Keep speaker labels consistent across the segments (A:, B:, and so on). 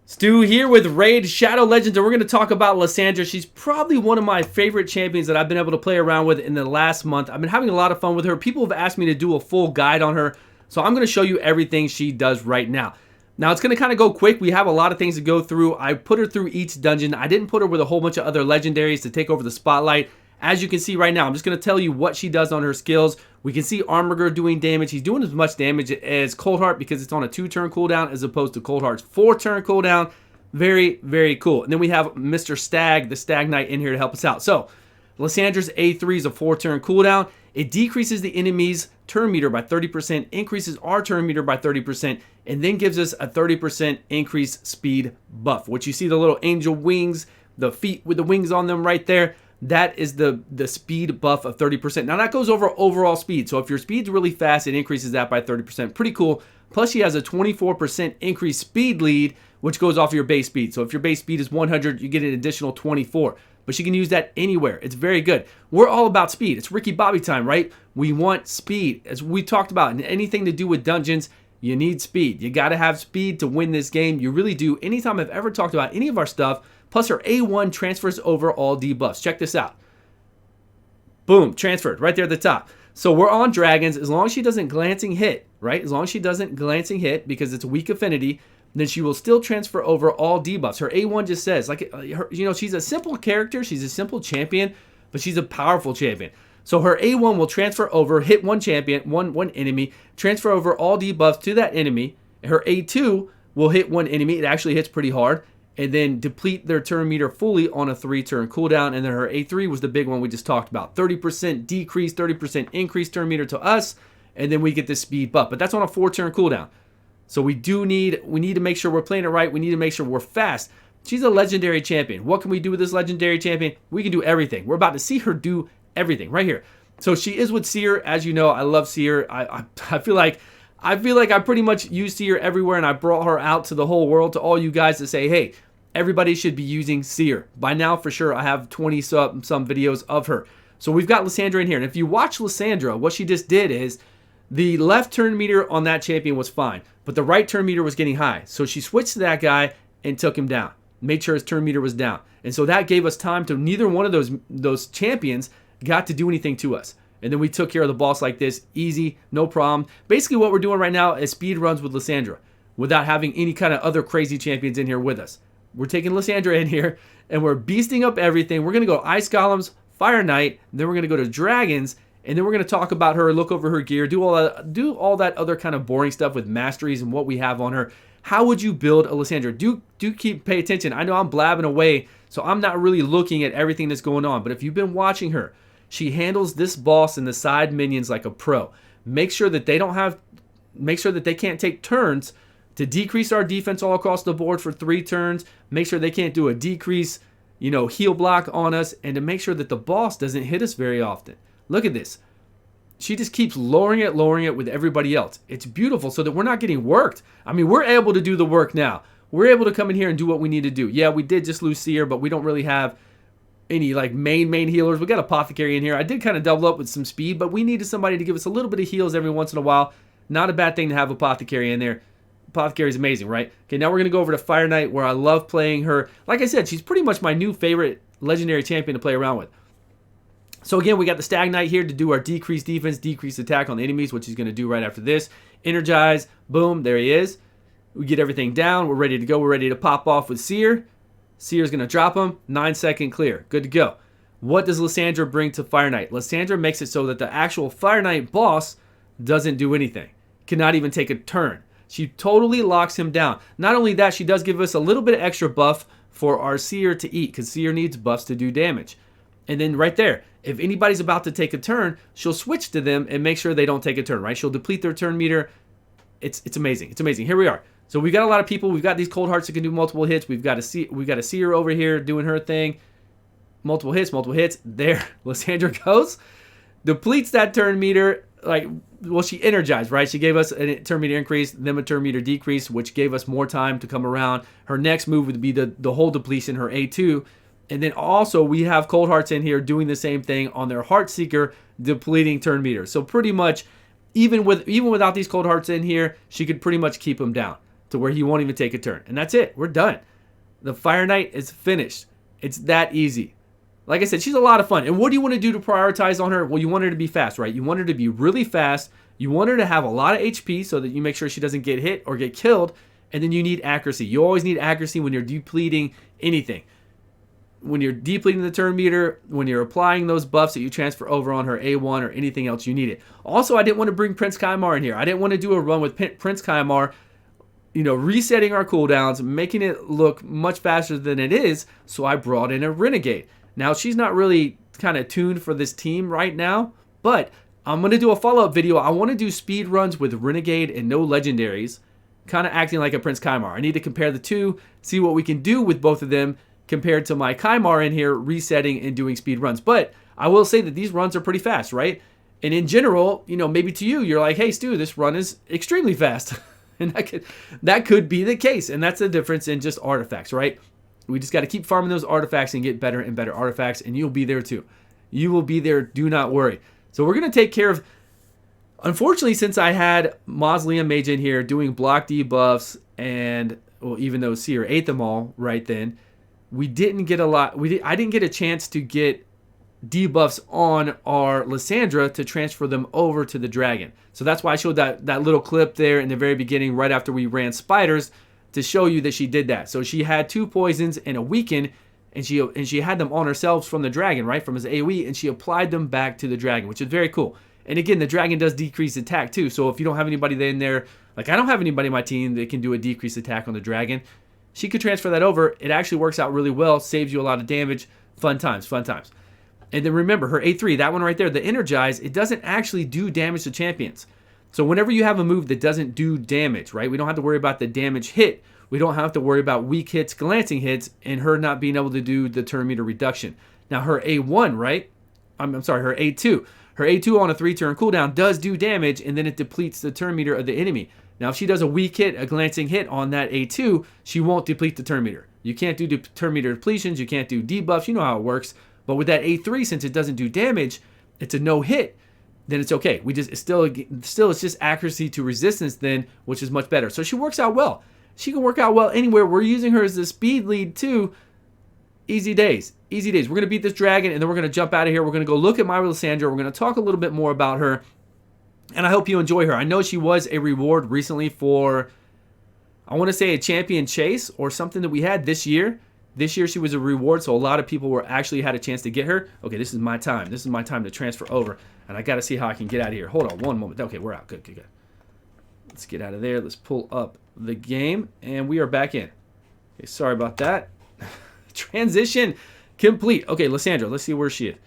A: Stu here with Raid Shadow Legends, and we're going to talk about Lyssandra. She's probably one of my favorite champions that I've been able to play around with in the last month. I've been having a lot of fun with her. People have asked me to do a full guide on her, so I'm going to show you everything she does right now. Now, it's going to kind of go quick. We have a lot of things to go through. I put her through each dungeon. I didn't put her with a whole bunch of other legendaries to take over the spotlight. As you can see right now, I'm just going to tell you what she does on her skills. We can see Armiger doing damage. He's doing as much damage as Coldheart because it's on a 2-turn cooldown as opposed to Coldheart's 4-turn cooldown. Very, very cool. And then we have Mr. Stag, the Stag Knight, in here to help us out. So, Lyssandra's A3 is a 4-turn cooldown. It decreases the enemy's turn meter by 30%, increases our turn meter by 30%, and then gives us a 30% increased speed buff. Which you see the little angel wings, the feet with the wings on them right there. That is the speed buff of 30%. Now that goes over overall speed. So if your speed's really fast, it increases that by 30%. Pretty cool. Plus she has a 24% increased speed lead, which goes off of your base speed. So if your base speed is 100, you get an additional 24. But she can use that anywhere. It's very good. We're all about speed. It's Ricky Bobby time, right? We want speed. As we talked about, in anything to do with dungeons, you need speed. You got to have speed to win this game. You really do. Anytime I've ever talked about any of our stuff, plus her A1 transfers over all debuffs. Check this out. Boom, transferred right there at the top. So we're on dragons. As long as she doesn't glancing hit, right? As long as she doesn't glancing hit, because it's weak affinity, then she will still transfer over all debuffs. Her A1 just says, like, she's a simple character. She's a simple champion, but she's a powerful champion. So her A1 will transfer over, hit one champion, one enemy, transfer over all debuffs to that enemy. Her A2 will hit one enemy. It actually hits pretty hard. And then deplete their turn meter fully on a 3-turn cooldown. And then her A3 was the big one we just talked about. 30% decrease, 30% increase turn meter to us. And then we get this speed buff. But that's on a 4-turn cooldown. So we need to make sure we're playing it right. We need to make sure we're fast. She's a legendary champion. What can we do with this legendary champion? We can do everything. We're about to see her do everything right here. So she is with Seer. As you know, I love Seer. I feel like I pretty much use Seer everywhere, and I brought her out to the whole world, to all you guys, to say, hey, everybody should be using Seer. By now, for sure, I have 20 some videos of her. So we've got Lyssandra in here. And if you watch Lyssandra, what she just did is the left turn meter on that champion was fine, but the right turn meter was getting high. So she switched to that guy and took him down. Made sure his turn meter was down. And so that gave us time to neither one of those champions got to do anything to us. And then we took care of the boss like this, easy, no problem. Basically what we're doing right now is speed runs with Lyssandra without having any kind of other crazy champions in here with us. We're taking Lyssandra in here and we're beasting up everything. We're going to go Ice Golems, Fire Knight, then we're going to go to Dragons, and then we're going to talk about her, look over her gear, do all that other kind of boring stuff with Masteries and what we have on her. How would you build a Lyssandra? Do pay attention. I know I'm blabbing away, so I'm not really looking at everything that's going on. But if you've been watching her, she handles this boss and the side minions like a pro. Make sure that they can't take turns to decrease our defense all across the board for 3 turns. Make sure they can't do a decrease, heal block on us, and to make sure that the boss doesn't hit us very often. Look at this. She just keeps lowering it with everybody else. It's beautiful so that we're not getting worked. I mean, we're able to do the work now. We're able to come in here and do what we need to do. Yeah, we did just lose Seer, but we don't really have any like main healers. We got Apothecary in here. I did kind of double up with some speed, but we needed somebody to give us a little bit of heals every once in a while. Not a bad thing to have Apothecary in there. Apothecary is amazing, right? Okay, now we're going to go over to Fire Knight, where I love playing her. Like I said, she's pretty much my new favorite legendary champion to play around with. So again, we got the Stag Knight here to do our decreased defense, decreased attack on the enemies, which he's going to do right after this. Energize, boom, there he is. We get everything down. We're ready to go. We're ready to pop off with Seer. Seer's going to drop him. 9-second clear. Good to go. What does Lyssandra bring to Fire Knight? Lyssandra makes it so that the actual Fire Knight boss doesn't do anything. Cannot even take a turn. She totally locks him down. Not only that, she does give us a little bit of extra buff for our Seer to eat, because Seer needs buffs to do damage. And then right there, if anybody's about to take a turn, she'll switch to them and make sure they don't take a turn, right? She'll deplete their turn meter. It's amazing. It's amazing. Here we are. So we've got a lot of people. We've got these Cold Hearts that can do multiple hits. We've got a Seer over here doing her thing. Multiple hits. There, Lyssandra goes. Depletes that turn meter. She energized, right? She gave us a turn meter increase, then a turn meter decrease, which gave us more time to come around. Her next move would be the whole depletion, her A2. And then also we have Cold Hearts in here doing the same thing on their Heartseeker, depleting turn meter. So pretty much, even without these Cold Hearts in here, she could pretty much keep them down. to where he won't even take a turn. And that's it. We're done. The Fire Knight is finished. It's that easy. Like I said, she's a lot of fun. And what do you want to do to prioritize on her? Well, you want her to be fast, right? You want her to be really fast. You want her to have a lot of HP so that you make sure she doesn't get hit or get killed. And then you need accuracy. You always need accuracy when you're depleting anything. When you're depleting the turn meter, when you're applying those buffs that you transfer over on her A1 or anything else, you need it. Also, I didn't want to bring Prince Kymar in here. I didn't want to do a run with Prince Kymar, resetting our cooldowns, making it look much faster than it is, so I brought in a Renegade. Now, she's not really kind of tuned for this team right now, but I'm going to do a follow-up video. I want to do speed runs with Renegade and no legendaries, kind of acting like a Prince Kymar. I need to compare the two, see what we can do with both of them, compared to my Kymar in here resetting and doing speed runs. But I will say that these runs are pretty fast, right? And in general, maybe to you, you're like, hey, Stu, this run is extremely fast. And that could be the case. And that's the difference in just artifacts, right? We just got to keep farming those artifacts and get better and better artifacts, and you'll be there too. You will be there, do not worry. So we're going to take care of, unfortunately, since I had Mausoleum Mage in here doing block debuffs, and, well, even though Seer ate them all right then, we didn't get a lot. I didn't get a chance to get debuffs on our Lyssandra to transfer them over to the dragon. So that's why I showed that little clip there in the very beginning, right after we ran spiders, to show you that she did that. So she had 2 poisons and a weaken, and she had them on herself from the dragon, right, from his AoE, and she applied them back to the dragon, which is very cool. And again, the dragon does decrease attack too. So if you don't have anybody in there, like I don't have anybody in my team that can do a decreased attack on the dragon, she could transfer that over. It actually works out really well, saves you a lot of damage. Fun times, fun times. And then remember, her A3, that one right there, the Energize, it doesn't actually do damage to champions. So whenever you have a move that doesn't do damage, right, we don't have to worry about the damage hit. We don't have to worry about weak hits, glancing hits, and her not being able to do the turn meter reduction. Now her A1, right, I'm sorry, her A2. Her A2 on a 3-turn cooldown does do damage, and then it depletes the turn meter of the enemy. Now, if she does a weak hit, a glancing hit on that A2, she won't deplete the turn meter. You can't do turn meter depletions. You can't do debuffs. You know how it works. But with that A3, since it doesn't do damage, it's a no hit, then it's okay. It's still it's just accuracy to resistance then, which is much better. So she works out well. She can work out well anywhere. We're using her as the speed lead too. Easy days. Easy days. We're going to beat this dragon, and then we're going to jump out of here. We're going to go look at my Lyssandra. We're going to talk a little bit more about her. And I hope you enjoy her. I know she was a reward recently for, I want to say, a champion chase or something that we had this year. This year she was a reward, so a lot of people actually had a chance to get her. Okay, this is my time. This is my time to transfer over. And I got to see how I can get out of here. Hold on one moment. Okay, we're out. Good, good, good. Let's get out of there. Let's pull up the game, and we are back in. Okay, sorry about that. Transition complete. Okay, Lyssandra, let's see where she is.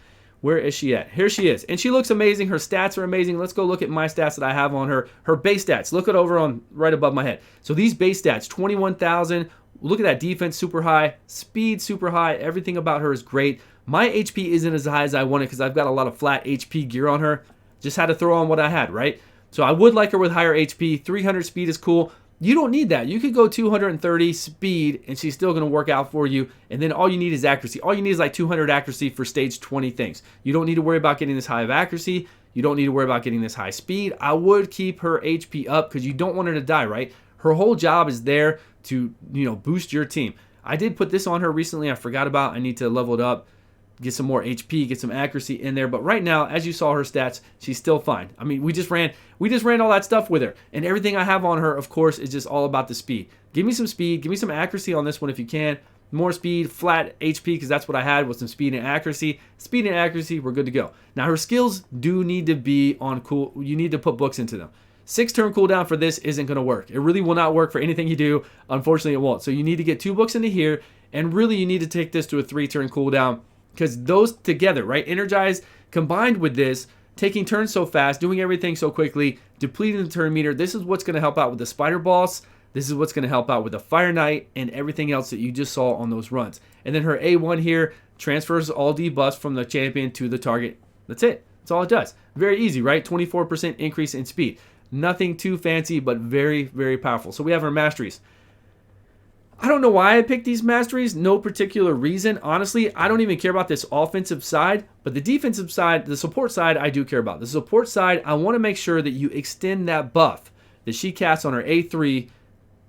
A: Where is she at? Here she is. And she looks amazing. Her stats are amazing. Let's go look at my stats that I have on her. Her base stats. Look it over on right above my head. So these base stats, 21,000. Look at that defense, super high. Speed, super high. Everything about her is great. My HP isn't as high as I wanted because I've got a lot of flat HP gear on her. Just had to throw on what I had, right? So I would like her with higher HP. 300 speed is cool. You don't need that. You could go 230 speed, and she's still going to work out for you. And then all you need is accuracy. All you need is like 200 accuracy for stage 20 things. You don't need to worry about getting this high of accuracy. You don't need to worry about getting this high speed. I would keep her HP up because you don't want her to die, right? Her whole job is there to, boost your team. I did put this on her recently. I forgot about. I need to level it up, get some more HP, get some accuracy in there. But right now, as you saw her stats, she's still fine. I mean, we just ran all that stuff with her. And everything I have on her, of course, is just all about the speed. Give me some speed. Give me some accuracy on this one if you can. More speed, flat HP, because that's what I had with some speed and accuracy. Speed and accuracy, we're good to go. Now, her skills do need to be on cool. You need to put books into them. 6-turn cooldown for this isn't going to work. It really will not work for anything you do. Unfortunately, it won't. So you need to get 2 books into here, and really you need to take this to a 3-turn cooldown. Because those together, right? Energize combined with this, taking turns so fast, doing everything so quickly, depleting the turn meter. This is what's going to help out with the Spider Boss. This is what's going to help out with the Fire Knight and everything else that you just saw on those runs. And then her A1 here transfers all debuffs from the champion to the target. That's it. That's all it does. Very easy, right? 24% increase in speed. Nothing too fancy, but very, very powerful. So we have our Masteries. I don't know why I picked these Masteries. No particular reason. Honestly, I don't even care about this offensive side, but the defensive side, the support side, I do care about. The support side, I want to make sure that you extend that buff that she casts on her A3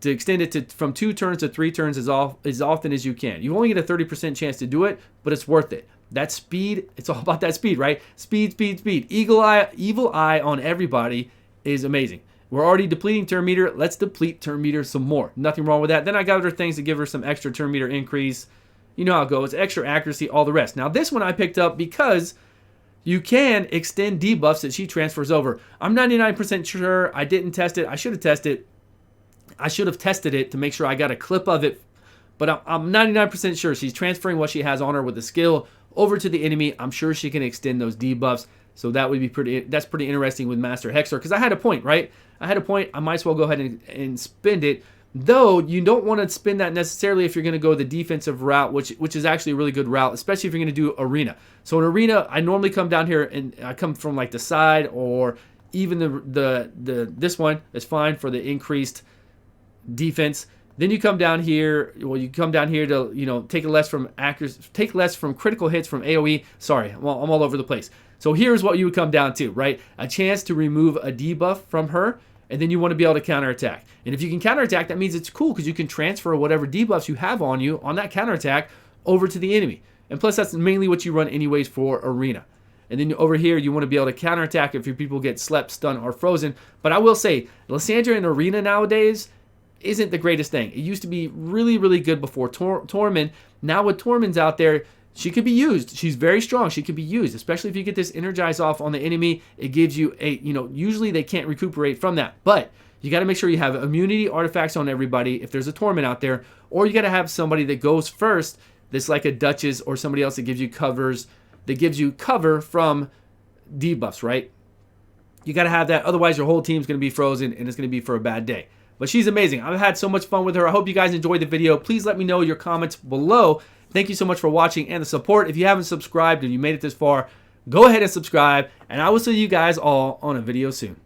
A: to extend it to from 2 turns to 3 turns as often as you can. You only get a 30% chance to do it, but it's worth it. That speed, it's all about that speed, right? Speed, speed, speed. Evil eye on everybody is amazing. We're already depleting turn meter. Let's deplete turn meter some more. Nothing wrong with that. Then I got other things to give her some extra turn meter increase. You know how it goes. Extra accuracy, all the rest. Now this one I picked up because you can extend debuffs that she transfers over. I'm 99% sure. I didn't test it. I should have tested it. I should have tested it to make sure I got a clip of it. But I'm 99% sure she's transferring what she has on her with the skill over to the enemy. I'm sure she can extend those debuffs. So that would be that's pretty interesting with Master Hexer. Because I had a point, right? I had a point. I might as well go ahead and spend it. Though you don't want to spin that necessarily if you're going to go the defensive route, which is actually a really good route, especially if you're going to do arena. So in arena, I normally come down here and I come from like the side, or even this one is fine for the increased defense. Then you come down here. Well, you come down here to take less from accuracy, take less from critical hits from AOE. Sorry, well, I'm all over the place. So here's what you would come down to, right? A chance to remove a debuff from her, and then you want to be able to counterattack. And if you can counterattack, that means it's cool because you can transfer whatever debuffs you have on you on that counterattack over to the enemy. And plus, that's mainly what you run anyways for arena. And then over here, you want to be able to counterattack if your people get slept, stunned, or frozen. But I will say, Lyssandra in arena nowadays isn't the greatest thing. It used to be really, really good before Tormund. Now with Tormund's out there, she could be used. She's very strong. She could be used, especially if you get this energize off on the enemy. It gives you a, usually they can't recuperate from that. But you got to make sure you have immunity artifacts on everybody if there's a Tormund out there. Or you got to have somebody that goes first that's like a Duchess or somebody else that gives you cover from debuffs, right? You got to have that. Otherwise, your whole team's going to be frozen and it's going to be for a bad day. But she's amazing. I've had so much fun with her. I hope you guys enjoyed the video. Please let me know your comments below. Thank you so much for watching and the support. If you haven't subscribed and you made it this far, go ahead and subscribe. And I will see you guys all on a video soon.